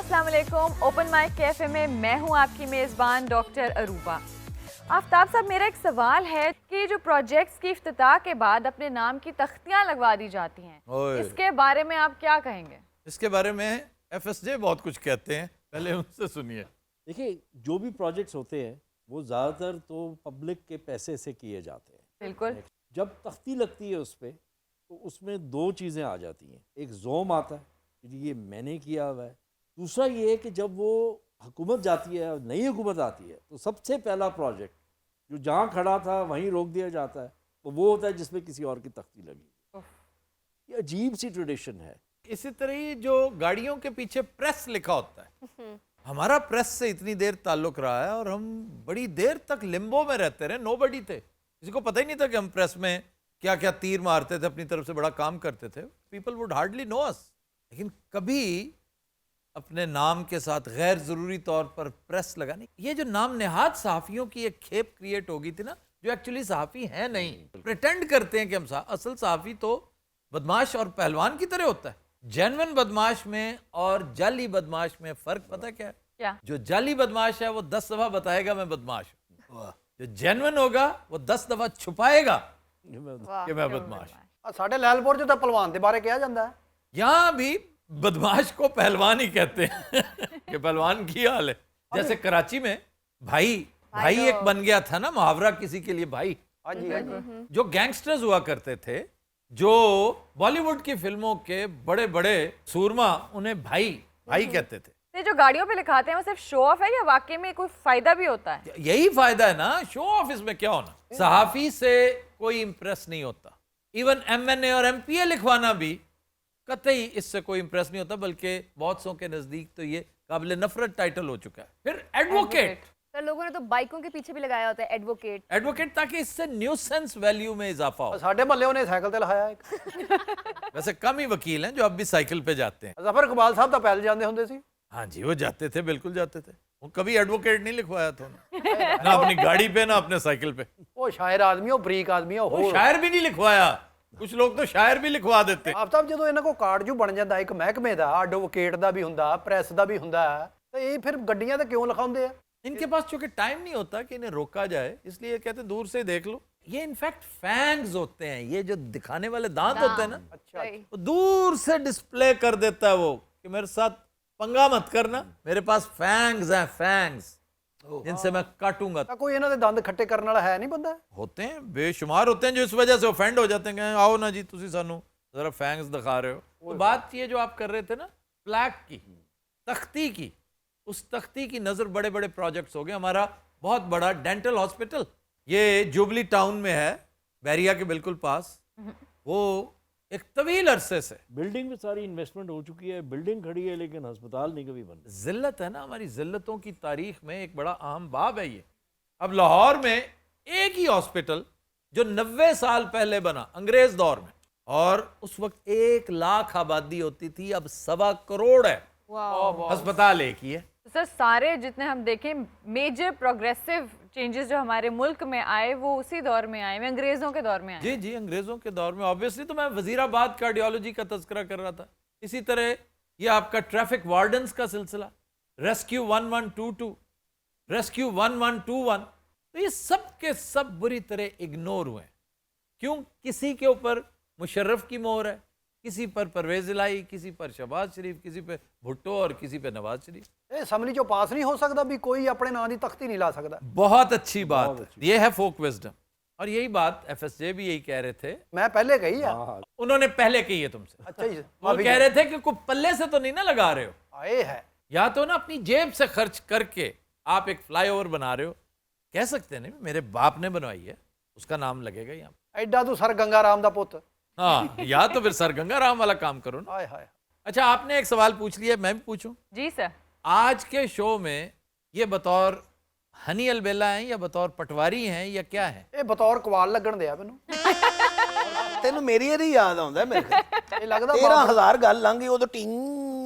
अस्सलाम वालेकुम। Open mic cafe में मैं हूं आपकी मेज़बान डॉक्टर अरूबा। आफ्ताब साहब, मेरा एक सवाल है कि जो प्रोजेक्ट्स की इफ्तिताह के बाद अपने नाम की तख्तियां लगवा दी जाती हैं, इसके बारे में आप क्या कहेंगे? इसके बारे में एफएसजे बहुत कुछ कहते हैं, पहले उनसे सुनिए। देखिए, जो भी प्रोजेक्ट्स होते हैं वो ज़्यादातर तो पब्लिक के पैसे से किए जाते हैं। बिल्कुल। जब तख्ती लगती है उस पर तो उसमें दो चीज़ें आ जाती हैं। एक ज़ोम आता है कि ये मैंने किया हुआ है। दूसरा ये है कि जब वो हुकूमत जाती है, नई हुकूमत आती है, तो सबसे पहला प्रोजेक्ट जो जहाँ खड़ा था वहीं रोक दिया जाता है, तो वो होता है जिसमें किसी और की तख्ती लगी। ये अजीब सी ट्रेडिशन है। इसी तरह ही जो गाड़ियों के पीछे प्रेस लिखा होता है, हमारा प्रेस से इतनी देर ताल्लुक रहा है और हम बड़ी देर तक लिम्बो में रहते रहे, नोबडी थे, किसी को पता ही नहीं था कि हम प्रेस में क्या क्या तीर मारते थे, अपनी तरफ से बड़ा काम करते थे। People would hardly know us. लेकिन कभी अपने नाम के साथ गैर ज़रूरी तौर पर प्रेस लगाने, ये जो नाम नेहाद सहाफ़ियों की एक खेप क्रिएट हो गई थी ना, जो एक्चुअली सहाफ़ी हैं नहीं, प्रिटेंड करते हैं कि हम असल सहाफ़ी तो बदमाश और पहलवान की तरह होता है। जेन्युइन बदमाश में और जाली बदमाश में फ़र्क पता क्या है? क्या? जो जाली बदमाश है वो 10 दफ़ा बताएगा मैं बदमाश हूँ, जो जेन्युइन होगा वो 10 दफ़ा छुपाएगा कि मैं बदमाश। साढ़े लैलपुर जो पहलवान के बारे कहा जाता है, यहाँ भी बदमाश को पहलवान ही कहते हैं कि पहलवान की हाल है। जैसे कराची में भाई एक बन गया था ना मुहावरा किसी के लिए, भाई। हाँ जी हाँ जी। जो गैंगस्टर्स हुआ करते थे, जो बॉलीवुड की फिल्मों के बड़े बड़े सूरमा, उन्हें भाई कहते थे। ये जो गाड़ियों पे लिखाते हैं वो सिर्फ शो ऑफ है या वाकई में कोई फायदा भी होता है? यही फायदा है ना, शो ऑफ। इसमें क्या होना, सहाफी से कोई इंप्रेस नहीं होता। इवन एमएनए और एमपीए लिखवाना भी कतई इससे कोई इंप्रेस नहीं होता, बल्कि बहुत सौ के नजदीक तो ये काबिल नफरत टाइटल हो चुका है। फिर एडवोकेट, सर लोगों ने तो बाइकों के पीछे भी लगाया होता है एडवोकेट, ताकि इससे न्यूसेंस वैल्यू में इजाफा हो। साढ़े महल्ले उन्हें साइकिल ते लहाया एक। वैसे कम ही वकील हैं जो अब भी साइकिल पे जाते हैं। जफर इकबाल साहब तो पैदल जाते होंगे सी। हाँ जी, वो जाते थे, बिल्कुल जाते थे। वो कभी एडवोकेट नहीं लिखवाया था ना अपनी गाड़ी पे ना अपने साइकिल पे। वो शायर आदमी हो, बरीक आदमी हो, वो शायर भी नहीं लिखवाया, कुछ लोग तो शायर भी लिखवा देते। आफ्ताब जो इन्हों को कार्ड जो बन जाता एक महकमे का, एडवोकेट का भी होंदा, प्रेस का भी होंदा, तो ये फिर गड्डियां तो क्यों लिखाउंदे हैं? इनके पास चूंकि टाइम नहीं होता कि इन्हें रोका जाए, इसलिए कहते हैं दूर से देख लो। ये इनफैक्ट फैंग्स होते हैं, ये जो दिखाने वाले दांत होते हैं ना, अच्छा वो दूर से डिस्प्ले कर देता है वो कि मेरे साथ पंगा मत करना, मेरे पास फैंग्स हैं, फैंग्स जिनसे मैं काटूंगा। तो कोई इन्हों के दंद खट्टे करने वाला है नहीं बंदा? होते हैं, बेशुमार होते हैं जो इस वजह से ऑफेंड हो जाते हैं, आओ ना जी तुसी सानू जरा फैंग्स दिखा रहे हो। तो बात ये जो आप कर रहे थे ना प्लैक की, तख्ती की, उस तख्ती की नजर बड़े बड़े प्रोजेक्ट्स हो गए। हमारा बहुत बड़ा डेंटल हॉस्पिटल ये जुबली टाउन में है, बैरिया के बिल्कुल पास। वो एक तवील अरसे से बिल्डिंग में सारी इन्वेस्टमेंट हो चुकी है, बिल्डिंग खड़ी है, लेकिन अस्पताल नहीं कभी बन। जिल्लत है ना, हमारी जिल्लतों की तारीख में एक बड़ा अहम बाब है ये। अब लाहौर में एक ही हॉस्पिटल जो 90 साल पहले बना अंग्रेज दौर में, और उस वक्त 1 लाख आबादी होती थी, अब 1.25 करोड़ है। अस्पताल एक ही है। सर, सारे जितने हम देखें मेजर प्रोग्रेसिव चेंजेस जो हमारे मुल्क में आए वो उसी दौर में आए, अंग्रेजों के दौर में आए। जी जी, अंग्रेजों के दौर में। ऑब्वियसली तो मैं वजीराबाद कार्डियोलॉजी का तज़किरा कर रहा था। इसी तरह ये आपका ट्रैफिक वार्डन्स का सिलसिला, रेस्क्यू 1122, रेस्क्यू 1121, तो ये सब के सब बुरी तरह इग्नोर हुए। क्यों? किसी के ऊपर मुशर्रफ की मोहर है, किसी पर परवेज इलाही, किसी पर शहबाज शरीफ, किसी पे भुट्टो और किसी पे नवाज शरीफ। असम्बली चो पास नहीं हो सकता भी कोई अपने नाम की तख्ती नहीं ला सकता। बहुत अच्छी बात है, ये है फोक विजडम। और यही बात एफएसजे भी यही कह रहे थे। मैं पहले कही है। उन्होंने पहले कही है तुमसे। अच्छा जी, वो कह रहे थे कि कोई पल्ले से तो नहीं ना लगा रहे हो, आए है या तो ना अपनी जेब से खर्च करके आप एक फ्लाईओवर बना रहे हो। कह सकते नहीं मेरे बाप ने बनवाई है, उसका नाम लगेगा यहाँ। एडा तू सर गंगाराम दा पुत। हाँ, या तो फिर सर गंगाराम वाला काम करो ना। हाय हाय। अच्छा, आपने एक सवाल पूछ लिया, मैं भी पूछूं? जी सर। आज के शो में ये बतौर हनी अलबेला हैं या बतौर पटवारी हैं या क्या है? ये बतौर कवाल लगन दिया मैनू। ਤੈਨੂੰ ਮੇਰੀ ਇਹਦੀ ਯਾਦ ਆਉਂਦਾ ਮੇਰੇ ਕੋਲ। ਇਹ ਲੱਗਦਾ 13000 ਗੱਲ ਲੰਘ ਗਈ, ਉਦੋਂ ਟਿੰਗ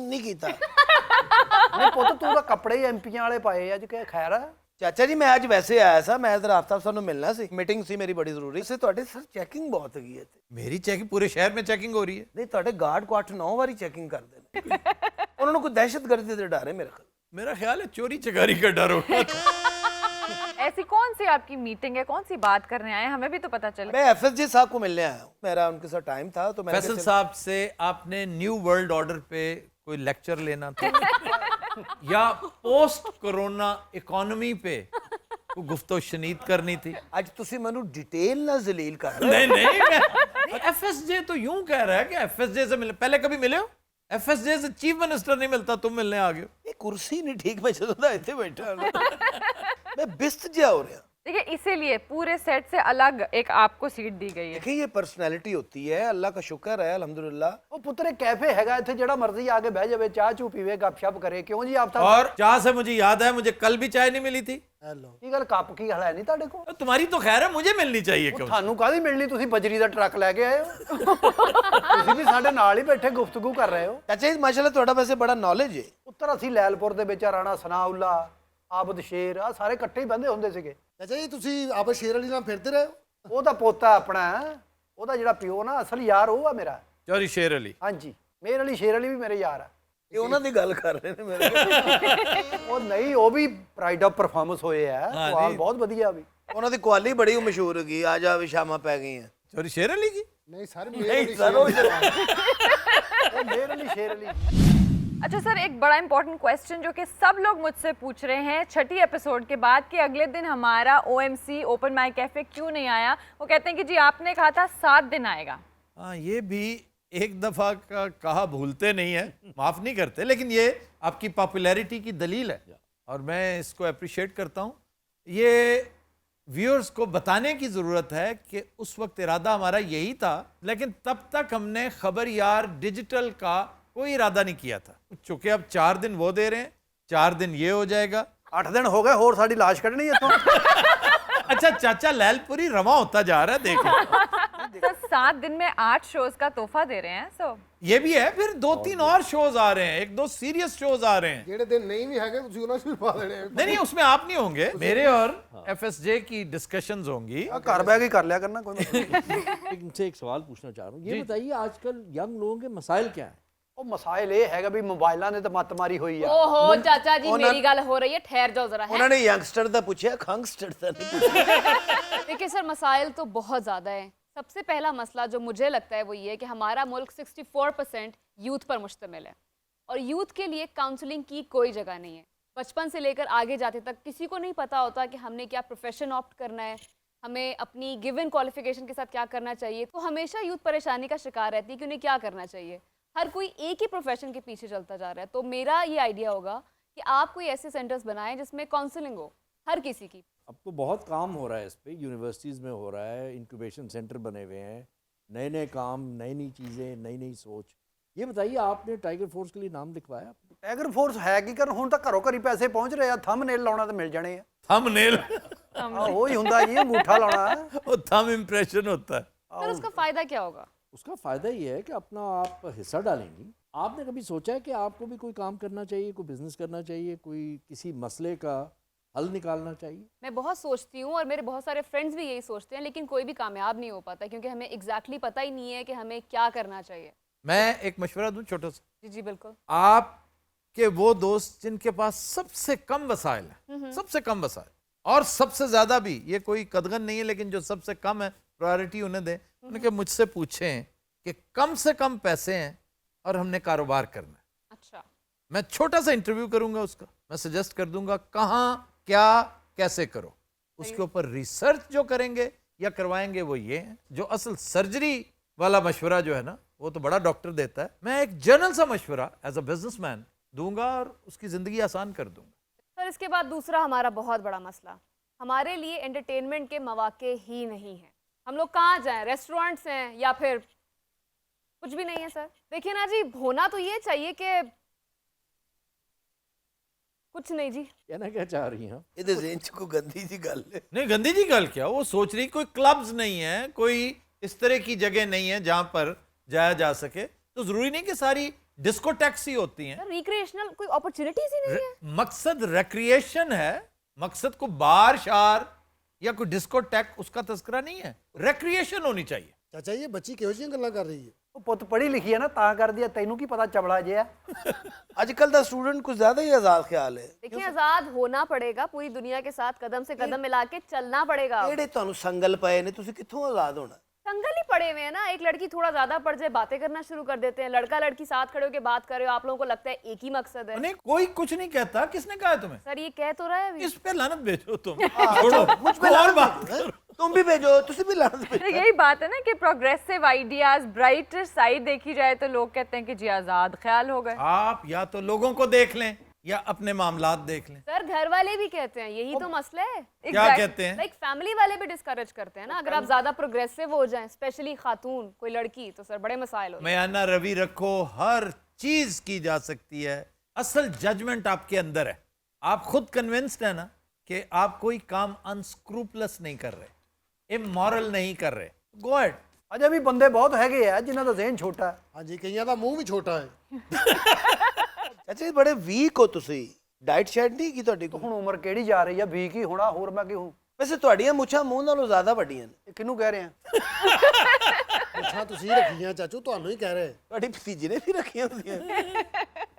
ਨਹੀਂ ਕੀਤਾ। ਨਹੀਂ ਪੁੱਤ, ਤੂੰ ਤਾਂ ਕੱਪੜੇ ਹੀ ਐਮਪੀਆਂ ਵਾਲੇ ਪਾਏ ਅੱਜ, ਕਿ ਖੈਰ ਹੈ? ਚਾਚਾ ਜੀ ਮੈਂ ਅੱਜ ਵੈਸੇ ਆਇਆ ਸਾਂ, ਮੈਂ ਇਧਰ ਆਫਤਾਬ ਸਾਹਿਬ ਨੂੰ ਮਿਲਣਾ ਸੀ, ਮੀਟਿੰਗ ਸੀ ਮੇਰੀ ਬੜੀ ਜ਼ਰੂਰੀ। ਵੈਸੇ ਤੁਹਾਡੇ ਸਰ ਚੈਕਿੰਗ ਬਹੁਤ ਹੈਗੀ ਹੈ ਇੱਥੇ। मेरी चेकिंग पूरे शहर में चेकिंग हो रही है। ਨਹੀਂ, ਤੁਹਾਡੇ ਗਾਰਡ ਕੁਆਟਰ 9 ਵਾਰੀ ਚੈਕਿੰਗ ਕਰਦੇ ਨੇ। ਉਹਨਾਂ ਨੂੰ ਕੋਈ ਦਹਿਸ਼ਤਗਰਦੀ ਦਾ ਡਰ ਹੈ ਮੇਰੇ ਖਿਆਲ। मेरा ख्याल है चोरी चकारी का डर होगा। ऐसी कौन सी आपकी मीटिंग है, कौन सी बात करने आए हैं, हमें भी तो पता चले। मैं FSJ साहब को मिलने आया हूँ, मेरा उनके साथ टाइम था तो मैंने फैसल साहब से आपने न्यू वर्ल्ड ऑर्डर पे कोई लेक्चर लेना था या पोस्ट कोरोना इकोनॉमी पे कोई गुफ्तो शनीद करनी थी? ਅੱਜ ਤੁਸੀਂ ਮੈਨੂੰ डिटेल ना जलील कर रहे हो। नहीं FSJ तो यूं कह रहा है कि FSJ से मिले, पहले कभी मिले हो? FSJ से चीफ मिनिस्टर नहीं मिलता, तुम मिलने आ गए हो। ਇਹ ਕੁਰਸੀ ਨਹੀਂ ਠੀਕ, ਮੈਂ ਜਦੋਂ ਦਾ ਇੱਥੇ ਬੈਠਾ ਹਾਂ मैं बिस्त जिया हो रहा। देखिए इसीलिए पूरे सेट से अलग एक आपको सीट दी गई है। देखिए ये पर्सनैलिटी होती है, अल्लाह का शुक्र है अल्हम्दुलिल्लाह। ਉਹ ਪੁੱਤਰੇ ਕੈਫੇ ਹੈਗਾ ਇੱਥੇ, ਜਿਹੜਾ ਮਰਜ਼ੀ ਆ ਕੇ ਬਹਿ ਜਾਵੇ, ਚਾਹ ਚੂ ਪੀਵੇ, ਗੱਪਸ਼ਪ ਕਰੇ। ਕਿਉਂ ਜੀ ਆਪ ਤਾਂ और चाह से मुझे याद है, मुझे कल भी चाय नहीं मिली थी। ਕੀ ਗੱਲ ਕੱਪ ਕੀ ਹਾਲ ਹੈ ਨਹੀਂ ਤੁਹਾਡੇ ਕੋਲ? तुम्हारी तो खैर है, मुझे मिलनी चाहिए कम से ਤੁਹਾਨੂੰ ਕਾਹਦੀ ਮਿਲਣੀ? ਤੁਸੀਂ ਬਜਰੀ ਦਾ ਟਰੱਕ ਲੈ ਕੇ ਆਏ ਹੋ। ਤੁਸੀਂ ਵੀ ਸਾਡੇ ਨਾਲ ਹੀ ਬੈਠੇ ਗੁਫ਼ਤਗੂ ਕਰ ਰਹੇ ਹੋ। ਚਾਚਾ ਜੀ ਮਾਸ਼ਾਅੱਲਾ ਤੁਹਾਡਾ ਵੈਸੇ ਬੜਾ ਨੌਲੇਜ ਹੈ। ਉੱਤਰ ਅਸੀਂ ਲੈਲਪੁਰ ਦੇ ਵਿੱਚ ਰਾਣਾ ਸਨਾਉੱਲਾ, ਆਬਦ ਸ਼ੇਰ ਆ ਸਾਰੇ ਇਕੱਠੇ ਹੀ ਬੰਦੇ ਹੁੰਦੇ ਸੀਗੇ। ਚਾਚਾ ਜੀ ਤੁਸੀਂ ਆਬਦ ਸ਼ੇਰ ਅਲੀ ਨਾਲ ਫਿਰਦੇ ਰਹੇ ਹੋ? ਉਹ ਤਾਂ ਪੋਤਾ ਆਪਣਾ ਹੈ, ਉਹਦਾ ਜਿਹੜਾ ਪਿਓ ਨਾ ਅਸਲ ਯਾਰ ਉਹ ਆ ਮੇਰਾ। चौरी शेर अली। ਹਾਂਜੀ, ਮੇਰੇ ਅਲੀ ਸ਼ੇਰ ਅਲੀ ਵੀ ਮੇਰੇ ਯਾਰ ਆ। ਇਹ ਉਹਨਾਂ ਦੀ ਗੱਲ ਕਰ ਰਹੇ ਨੇ ਮੇਰੇ ਉਹ ਨਹੀਂ, ਉਹ ਵੀ ਪ੍ਰਾਈਡ ਆਫ ਪਰਫਾਰਮੈਂਸ ਹੋਏ ਆ, ਸਵਾਲ ਬਹੁਤ ਵਧੀਆ ਵੀ। ਉਹਨਾਂ ਦੀ ਕੁਆਲੀ ਬੜੀ ਮਸ਼ਹੂਰ ਹੈਗੀ, ਆ ਜਾ ਵੀ ਸ਼ਾਮਾਂ ਪੈ ਗਈਆਂ। चौरी शेर अली की? ਨਹੀਂ ਸਰ ਨਹੀਂ ਸਰ ਉਹ ਉਹ ਮੇਰੇ ਅਲੀ ਸ਼ੇਰ ਅਲੀ। अच्छा सर, एक बड़ा इंपॉर्टेंट क्वेश्चन जो कि सब लोग मुझसे पूछ रहे हैं छठी एपिसोड के बाद कि अगले दिन हमारा OMC ओपन माइक कैफे क्यों नहीं आया। वो कहते हैं कि जी आपने कहा था 7 दिन आएगा। हाँ, ये भी एक दफ़ा का कहा भूलते नहीं है, माफ़ नहीं करते, लेकिन ये आपकी पॉपुलैरिटी की दलील है और मैं इसको अप्रिशिएट करता हूँ। ये व्यूअर्स को बताने की ज़रूरत है कि उस वक्त इरादा हमारा यही था, लेकिन तब तक हमने खबर यार डिजिटल का कोई इरादा नहीं किया था। चूँकि अब 4 दिन वो दे रहे हैं, 4 दिन ये हो जाएगा। 8 ਦਿਨ ਹੋ ਗਏ, ਹੋਰ ਸਾਡੀ ਲਾਸ਼ ਕੱਢਣੀ ਇੱਥੋਂ। अच्छा चाचा लैलपुरी रवा होता जा रहा है, देखो। सर 7 दिन में 8 शोज का तोहफा दे रहे हैं। सो ये भी है, फिर 2-3 और शोज आ रहे हैं, 1-2 सीरियस शोज आ रहे हैं। ਜਿਹੜੇ ਦਿਨ ਨਹੀਂ ਵੀ ਹੈਗੇ ਤੁਸੀਂ ਉਹਨਾਂ 'ਚ ਵੀ ਪਾ ਦੇਣੇ ਆ। नहीं उसमें आप नहीं होंगे, मेरे और FSJ की डिस्कशंस होंगी। ਆ ਘਰ ਬਹਿ ਕੇ ਕਰ ਲਿਆ ਕਰਨਾ ਕੋਈ ਮਸਲਾ ਨਹੀਂ। इनसे एक सवाल पूछना चाह रहा हूँ, ये बताइए आजकल यंग लोगों के मसाइल क्या हैं? ਉਹ ਮਸਾਇਲ ਇਹ ਹੈਗਾ ਵੀ ਮੋਬਾਈਲਾਂ ਨੇ ਤਾਂ ਮੱਤ ਮਾਰੀ ਹੋਈ ਆ। ओहो चाचा जी मेरी गल हो रही है, ठहर जाओ जरा। ਉਹਨਾਂ ਨੇ ਯੰਗਸਟਰ ਦਾ ਪੁੱਛਿਆ, ਖੰਗਸਟਰ ਦਾ ਨਹੀਂ ਪੁੱਛਿਆ। देखिए सर, मसाइल तो बहुत ज़्यादा है। सबसे पहला मसला जो मुझे लगता है वो ये है कि हमारा मुल्क 64% यूथ पर मुश्तमिल है और यूथ के लिए काउंसलिंग की कोई जगह नहीं है। बचपन से लेकर आगे जाते तक किसी को नहीं पता होता कि हमने क्या प्रोफेशन ऑप्ट करना है, हमें अपनी गिवन क्वालिफिकेशन के साथ क्या करना चाहिए। तो हमेशा यूथ परेशानी का शिकार रहती है कि उन्हें क्या करना चाहिए। हर कोई एक ही प्रोफेशन के पीछे चलता जा रहा है। तो मेरा ये आइडिया होगा कि आप कोई ऐसे सेंटर्स बनाएं जिसमें काउंसलिंग हो हर किसी की। अब तो बहुत काम हो रहा है इस पे, यूनिवर्सिटीज़ में हो रहा है, इंक्यूबेशन सेंटर बने हुए हैं, नए नए काम, नई नई चीज़ें, नई नई सोच। ये बताइए आपने टाइगर फोर्स के लिए नाम लिखवाया? ਟਾਈਗਰ ਫੋਰਸ ਹੈ ਕੀ ਕਰਨ? ਹੁਣ ਤਾਂ ਘਰੋਂ ਘਰੀ ਪੈਸੇ ਪਹੁੰਚ ਰਹੇ ਆ, ਥੰਬਨੇਲ ਲਾਉਣਾ ਤਾਂ ਮਿਲ ਜਾਣੇ ਆ। थंबनेल ਉਹ ਹੀ ਹੁੰਦਾ ਜੀ, ਅੰਗੂਠਾ ਲਾਉਣਾ। वो थंब इम्प्रेशन होता है। सर उसका फ़ायदा क्या होगा? उसका फ़ायदा ये है कि अपना आप हिस्सा डालेंगी। आपने कभी सोचा है कि आपको भी कोई काम करना चाहिए, कोई बिजनेस करना चाहिए, कोई किसी मसले का हल निकालना चाहिए? मैं बहुत सोचती हूँ और मेरे बहुत सारे फ्रेंड्स भी यही सोचते हैं, लेकिन कोई भी कामयाब नहीं हो पाता क्योंकि हमें एग्जैक्टली पता ही नहीं है कि हमें क्या करना चाहिए। मैं एक मशवरा दूं छोटा सा। जी जी बिल्कुल। आपके वो दोस्त जिनके पास सबसे कम वसाइल है, सबसे कम वसाइल और सबसे ज्यादा भी, ये कोई कदगन नहीं है, लेकिन जो सबसे कम है प्रायोरिटी उन्हें दें। उनके मुझसे पूछें कि कम से कम पैसे हैं और हमने कारोबार करना है। अच्छा, मैं छोटा सा इंटरव्यू करूंगा उसका, मैं सजेस्ट कर दूंगा कहाँ क्या कैसे करो। उसके ऊपर रिसर्च जो करेंगे या करवाएंगे वो ये है। जो असल सर्जरी वाला मशवरा जो है ना, वो तो बड़ा डॉक्टर देता है। मैं एक जनरल सा मशवरा एज अ बिजनेसमैन दूंगा और उसकी ज़िंदगी आसान कर दूंगा। सर इसके बाद दूसरा हमारा बहुत बड़ा मसला, हमारे लिए एंटरटेनमेंट के मौके ही नहीं हैं। हम लोग कहाँ जाएं? रेस्टोरेंट्स हैं या फिर कुछ भी नहीं है। सर देखिए ना जी, होना तो ये चाहिए कि कुछ नहीं जी। कहना क्या चाह रही हैं? ਇਹਦੇ ਜ਼ਿਹਨ 'ਚ ਕੋਈ गंदी जी गल है। नहीं गंदी जी गल क्या, वो सोच रही कोई क्लब्स नहीं है, कोई इस तरह की जगह नहीं है जहां पर जाया जा सके। तो जरूरी नहीं कि सारी डिस्कोटेक्स ही होती हैं। सर रिक्रिएशनल कोई अपॉर्चुनिटीज ही नहीं है। मकसद रिक्रिएशन है, मकसद को बार शार या कोई डिस्कोटेक उसका तस्करा नहीं है, रिक्रिएशन होनी चाहिए। ਚਾਚਾ ਇਹ ਬੱਚੀ ਕਿਹੋ ਜਿਹੀਆਂ ਗੱਲਾਂ ਕਰ ਰਹੀ ਹੈ? ਉਹ ਪੁੱਤ ਪੜ੍ਹੀ ਲਿਖੀ ਹੈ ਨਾ ਤਾਂ ਕਰਦੀ ਹੈ, ਤੈਨੂੰ ਕੀ ਪਤਾ ਚਵਲਾ ਜਿਹਾ। आजकल दा स्टूडेंट कुछ ज्यादा ही आजाद ख्याल है। देखिए आजाद होना पड़ेगा, पूरी दुनिया के साथ कदम से कदम मिला के चलना पड़ेगा। ਜਿਹੜੇ ਤੁਹਾਨੂੰ ਸੰਗਲ ਪਏ ਨੇ ਤੁਸੀਂ ਕਿੱਥੋਂ ਆਜ਼ਾਦ ਹੋਣਾ? संगल ही पड़े हुए हैं ना। एक लड़की थोड़ा ज्यादा पड़ जाए बातें करना शुरू कर देते हैं, लड़का लड़की साथ खड़े होकर बात कर रहे हो, आप लोगों को लगता है एक ही मकसद है। नहीं, कोई कुछ नहीं कहता। किसने कहा है तुम्हें? सर ये कह तो रहा है अभी। इस पे लानत भेजो तुम। छोड़ो, मुझ पे और लानत बात भेजो, करो। तुम भी भेजो, तुसी भी लानत भेजो। तो यही बात है ना कि प्रोग्रेसिव आइडियाज, ब्राइटर साइड देखी जाए तो लोग कहते हैं कि जी आजाद ख्याल हो गए। आप या तो लोगों को देख लें या अपने मामलात देख लें। सर घर वाले भी कहते हैं, यही तो मसला है। क्या कहते हैं? लाइक फैमिली वाले भी डिस्करेज करते हैं ना, अगर आप ज्यादा प्रोग्रेसिव हो जाएं, स्पेशली खातून कोई लड़की, तो सर बड़े मसाइल हो। मयाना रवि रखो, हर चीज की जा सकती है। असल जजमेंट आपके अंदर है। आप खुद कन्विंस्ड है ना कि आप कोई काम अनस्क्रूपलस नहीं कर रहे, इमोरल नहीं कर रहे, गो अहेड। ਅਜੇ ਵੀ ਬੰਦੇ ਬਹੁਤ ਹੈਗੇ ਆ ਜਿਨ੍ਹਾਂ ਦਾ ਜ਼ਿਹਨ ਛੋਟਾ ਹੈ। ਹਾਂਜੀ ਕਈਆਂ ਦਾ ਮੂੰਹ ਵੀ ਛੋਟਾ ਹੈ। ਅੱਛਾ ਜੀ ਬੜੇ ਵੀਕ ਹੋ ਤੁਸੀਂ, ਡਾਈਟ ਸ਼ੈਡ ਨਹੀਂ ਕੀ ਤੁਹਾਡੀ ਕੋਈ? ਹੁਣ ਉਮਰ ਕਿਹੜੀ ਜਾ ਰਹੀ ਆ, ਵੀਕ ਹੀ ਹੋਣਾ, ਹੋਰ ਮੈਂ ਕੀ ਹੂੰ। ਵੈਸੇ ਤੁਹਾਡੀਆਂ ਮੁੱਛਾਂ ਮੂੰਹ ਨਾਲੋਂ ਜ਼ਿਆਦਾ ਵੱਡੀਆਂ ਨੇ। ਇਹ ਕਿਹਨੂੰ ਕਹਿ ਰਹੇ ਆ? ਅੱਛਾ ਤੁਸੀਂ ਰੱਖੀਆਂ ਚਾਚੂ, ਤੁਹਾਨੂੰ ਹੀ ਕਹਿ ਰਹੇ। ਤੁਹਾਡੀ ਭਤੀਜੀ ਨੇ ਵੀ ਰੱਖੀਆਂ ਹੁੰਦੀਆਂ।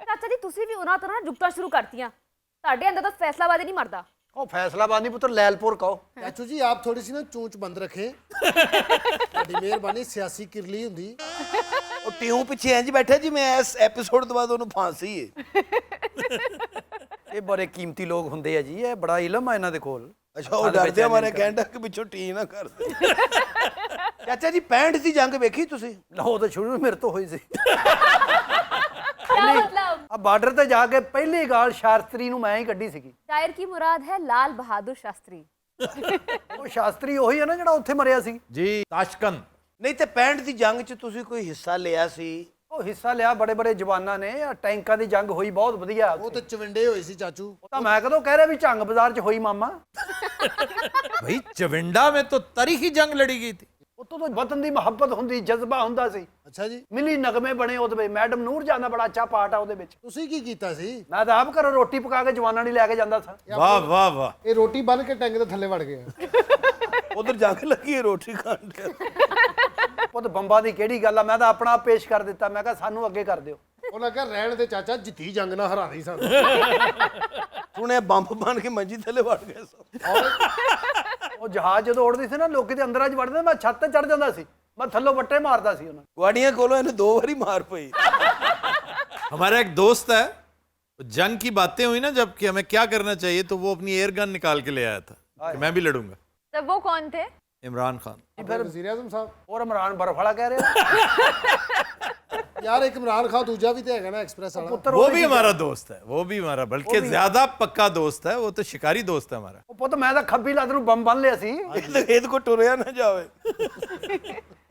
ਚਾਚਾ ਜੀ ਤੁਸੀਂ ਵੀ ਉਹਨਾਂ ਤਰ੍ਹਾਂ ਜੁਗਤਾਂ ਸ਼ੁਰੂ ਕਰਤੀਆਂ। ਤੁਹਾਡੇ ਅੰਦਰ ਤਾਂ ਫੈਸਲਾਬਾਜ਼ੀ ਨਹੀਂ ਮਰਦਾ। ਉਹ ਫੈਸਲਾਬਾਦ ਨਹੀਂ ਪੁੱਤਰ, ਲੈਲਪੁਰ ਕਹੋ। ਚਾਚੂ ਜੀ ਆਪ ਥੋੜੀ ਸੀ ਨਾ ਚੂੰਚ ਬੰਦ ਰੱਖੇ। ਤੁਹਾਡੀ ਮਿਹਰਬਾਨੀ, ਸਿਆਸੀ ਕਿਰਲੀ ਹੁੰਦੀ। ਉਹ ਟਿਊ ਪਿੱਛੇ ਇੰਜ ਬੈਠਾ ਜਿਵੇਂ ਇਸ ਐਪੀਸੋਡ ਤੋਂ ਬਾਅਦ ਉਹਨੂੰ ਫਾਂਸੀ ਹੈ। ਇਹ ਬੜੇ ਕੀਮਤੀ ਲੋਕ ਹੁੰਦੇ ਆ ਜੀ, ਇਹ ਬੜਾ ਇਲਮ ਆ ਇਹਨਾਂ ਦੇ ਕੋਲ। ਅੱਛਾ ਉਹ ਡਰਦੇ ਮਾਰੇ ਕਹਿੰਦਾ ਕਿ ਪਿੱਛੋਂ ਟੀ ਨਾ ਕਰ ਦੇ। ਚਾਚਾ ਜੀ 65 ਦੀ ਜੰਗ ਵੇਖੀ ਤੁਸੀਂ? ਲਓ ਤਾਂ ਸ਼ੁਰੂ ਮੇਰੇ ਤੋਂ ਹੋਈ ਸੀ। क्या मतलब? ਆ ਬਾਰਡਰ ਤੇ ਜਾ ਕੇ ਪਹਿਲੀ ਗਾਲ ਸ਼ਾਸਤਰੀ ਨੂੰ ਮੈਂ ਹੀ ਕੱਢੀ ਸੀਗੀ। शायर की मुराद है लाल बहादुर शास्त्री। ਉਹ ਸ਼ਾਸਤਰੀ ਉਹੀ ਹੈ ਨਾ ਜਿਹੜਾ ਉੱਥੇ ਮਰਿਆ ਸੀ। जी ताशकंद। ਨਹੀਂ ਤੇ 65 ਦੀ ਜੰਗ 'ਚ ਤੁਸੀਂ ਕੋਈ ਹਿੱਸਾ ਲਿਆ ਸੀ? ਉਹ ਹਿੱਸਾ ਲਿਆ ਬੜੇ ਬੜੇ ਜਵਾਨਾਂ ਨੇ। ਆ ਟੈਂਕਾਂ ਦੀ ਜੰਗ ਹੋਈ ਬਹੁਤ ਵਧੀਆ। ਉਹ ਤੇ ਚਵਿੰਡੇ ਹੋਏ ਸੀ ਚਾਚੂ। ਤਾਂ ਮੈਂ ਕਦੋਂ ਕਹਿ ਰਿਹਾ ਵੀ ਝੰਗ ਬਾਜ਼ਾਰ 'ਚ ਹੋਈ ਮਾਮਾ। भाई चविंडा में तो तारीखी जंग लड़ी गई थी। ਉਤੋਂ ਤਾਂ ਵਤਨ ਦੀ ਮੁਹੱਬਤ ਹੁੰਦੀ, ਜਜ਼ਬਾ ਹੁੰਦਾ ਸੀ। ਅੱਛਾ ਜੀ ਮਿਲੀ ਨਗਮੇ ਬਣੇ ਉਹਦੇ ਵਿੱਚ। ਮੈਡਮ ਨੂਰ ਜਾਨ ਦਾ ਬੜਾ ਅੱਛਾ ਪਾਰਟ ਆ ਉਹਦੇ ਵਿੱਚ। ਤੁਸੀਂ ਕੀ ਕੀਤਾ ਸੀ? ਮੈਂ ਤਾਂ ਆਪ ਘਰੋਂ ਰੋਟੀ ਪਕਾ ਕੇ ਜਵਾਨਾਂ ਨੂੰ ਲੈ ਕੇ ਜਾਂਦਾ ਸਾਂ। वाह वाह वाह। ਇਹ ਰੋਟੀ ਬੰਨ ਕੇ ਟੈਂਕ ਦੇ ਥੱਲੇ ਵੜ ਗਏ। ਉਧਰ ਜੰਗ ਲੱਗੀ ਹੈ ਰੋਟੀ ਖਾਣ ਦੇ। ਉਹ ਤਾਂ ਬੰਬਾਂ ਦੀ ਕਿਹੜੀ ਗੱਲ ਆ, ਮੈਂ ਤਾਂ ਆਪਣਾ ਆਪ ਪੇਸ਼ ਕਰ ਦਿੱਤਾ। ਮੈਂ ਕਿਹਾ ਸਾਨੂੰ ਅੱਗੇ ਕਰ ਦਿਓ। ਉਹਨਾਂ ਕਹਾ ਰਹਿਣ ਦੇ ਚਾਚਾ, ਜਿੱਤੀ ਜੰਗ ਨਾ ਹਰਾ ਰਹੀ ਸਾਨੂੰ। ਸੁਣੇ ਬੰਬ ਬਣ ਕੇ ਮੰਜੀ ਥੱਲੇ ਵੜ ਗਏ ਸਭ। ਉਹ ਜਹਾਜ਼ ਜਦੋਂ ਉੜਦੀ ਸੀ ਨਾ, ਲੋਕੀ ਦੇ ਅੰਦਰਾਂ 'ਚ ਵੜਦੇ, ਮੈਂ ਛੱਤ ਤੇ ਚੜ ਜਾਂਦਾ ਸੀ। ਮੈਂ ਥੱਲੋਂ ਵੱਟੇ ਮਾਰਦਾ ਸੀ ਉਹਨਾਂ। ਗੁਆੜੀਆਂ ਕੋਲੋਂ ਇਹਨੂੰ 2 ਵਾਰੀ ਮਾਰ ਪਈ। हमारा एक दोस्त है, जंग की बातें हुई ना जब कि हमें क्या करना चाहिए, तो वो अपनी एयर गन निकाल के ले आया था कि मैं भी लड़ूंगा। तब वो कौन थे? इमरान खान। ਫਿਰ ਵਜ਼ੀਰ ਆਜ਼ਮ ਸਾਹਿਬ। और इमरान बर्फ वाला कह रहे हो? ਯਾਰ ਇੱਕ ਇਮਰਾਨ ਖਾਨ ਦੂਜਾ ਵੀ ਤੇ ਹੈਗਾ ਨਾ ਐਕਸਪ੍ਰੈਸ ਵਾਲਾ। पुत्र वो भी हमारा दोस्त है, वो भी हमारा बल्कि ज्यादा पक्का दोस्त है। वो तो शिकारी दोस्त है हमारा। ਉਹ ਪੁੱਤ ਮੈਂ ਤਾਂ ਖੱਬੀ ਲੱਤ ਨੂੰ ਬੰਬ ਬੰਨ ਲਿਆ ਸੀ। ਇਹਦੇ ਕੋ ਟੁਰਿਆ ਨਾ ਜਾਵੇ।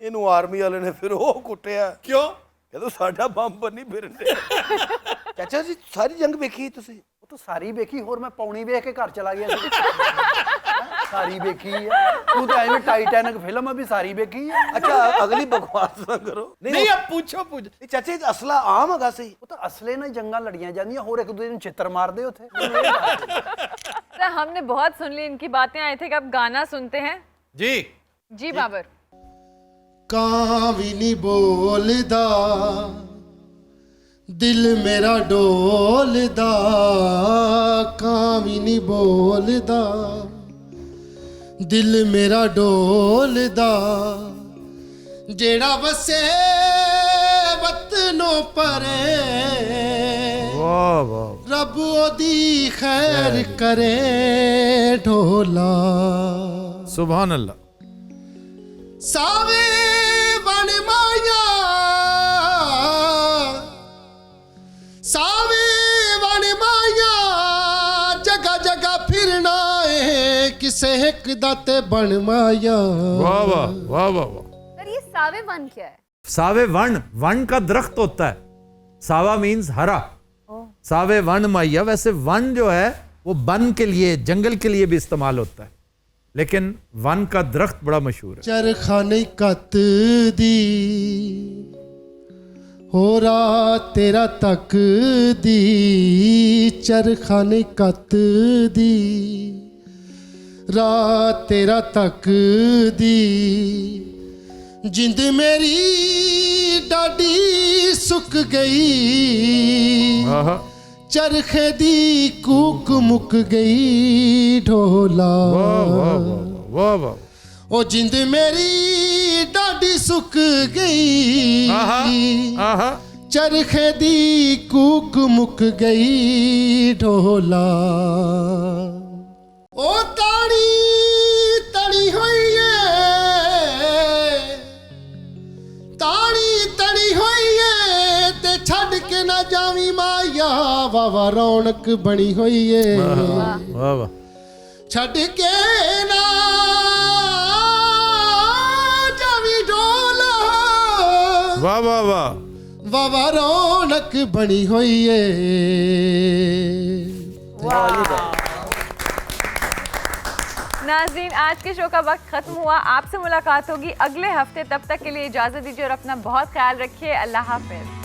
ਇਹਨੂੰ ਆਰਮੀ ਵਾਲੇ ਨੇ ਫਿਰ ਉਹ ਕੁੱਟਿਆ। क्यों? ਕਹਿੰਦਾ ਸਾਡਾ ਬੰਬ ਨਹੀਂ ਫਿਰਦੇ। ਚਾਚਾ ਜੀ ਸਾਰੀ ਜੰਗ ਵੇਖੀ ਤੁਸੀਂ? ਉਹ ਤਾਂ ਸਾਰੀ ਵੇਖੀ, ਹੋਰ ਮੈਂ ਪੌਣੀ ਵੇਖ ਕੇ ਘਰ ਚਲਾ ਗਿਆ ਸੀ। ਸਾਰੀ ਵੇਖੀ ਆ। ਤੂੰ ਤਾਂ ਐਵੇਂ ਟਾਈਟੈਨਿਕ ਫਿਲਮ ਆ ਵੀ ਸਾਰੀ ਵੇਖੀ ਆ। ਅੱਛਾ ਅਗਲੀ ਬਕਵਾਸ ਨਾ ਕਰੋ। नहीं अब पूछो पूछ। ਇਹ ਚਾਚਾ ਜੀ ਅਸਲਾ ਆਮ ਹੈਗਾ ਸੀ? ਉਹ ਤਾਂ ਅਸਲੇ ਨਾਲ ਜੰਗਾਂ ਲੜੀਆਂ ਜਾਂਦੀਆਂ, ਹੋਰ ਇੱਕ ਦੂਜੇ ਨੂੰ ਚਿੱਤਰ ਮਾਰਦੇ ਉੱਥੇ। सर हमने बहुत सुन ली इनकी बातें, आए थे कि अब गाना सुनते हैं। जी जी बाबर। ਕਾਂ ਵੀ ਨਹੀਂ ਬੋਲਦਾ, ਦਿਲ ਮੇਰਾ ਡੋਲਦਾ। ਕਾਂ ਵੀ ਨਹੀਂ ਬੋਲਦਾ, ਦਿਲ ਮੇਰਾ ਡੋਲਦਾ। ਜਿਹੜਾ ਵਸੇ ਵਤਨੋਂ ਪਰੇ, वाह वाह। ਰੱਬ ਉਹਦੀ ਖੈਰ ਕਰੇ ਢੋਲਾ। सुभान अल्लाह। ਸਾਵੇ ਬਣ ਮਾਇਆ, ਸਾਵੇ ਬਣ ਮਾਇਆ। ਜਗਾ ਜਗਾ ਫਿਰਨਾ ਏ, ਕਿਸੇ ਇੱਕ ਦਾ ਤੇ ਬਣ ਮਾਇਆ। वाह वाह वाह वाह वाह। सर ये सावे वन क्या है? सावे वन का दरख्त होता है। सावा मीन्स हरा। सावे वन माइया। वैसे वन जो है वो बन के लिए, जंगल के लिए भी इस्तेमाल होता है, लेकिन वन का दरख्त बड़ा मशहूर है। ਚਰਖਾ ਨਹੀਂ ਕੱਤਦੀ, ਹੋ ਰਾਤ ਤੇਰਾ ਤੱਕਦੀ। ਚਰਖਾ ਨਹੀਂ ਕੱਤਦੀ, ਰਾਤ ਤੇਰਾ ਤੱਕਦੀ। ਜਿੰਦ ਮੇਰੀ डाडी सुक गई चरखे दी कूक मुक गई ढोला ओ जिंद मेरी डाडी सुक गई चरखे दी कूक मुक गई ढोला ओ ताड़ी तड़ी होई ताड़ी तड़ी होई ते छड़ के ना जावी माया वावा रौनक बनी होई छड़ के ना जावी ढोला वाह वाह वाह वावा रौनक बनी हुई है। नाज़रीन, आज के शो का वक्त खत्म हुआ। आपसे मुलाकात होगी अगले हफ्ते। तब तक के लिए इजाज़त दीजिए और अपना बहुत ख्याल रखिए। अल्लाह हाफ़िज़।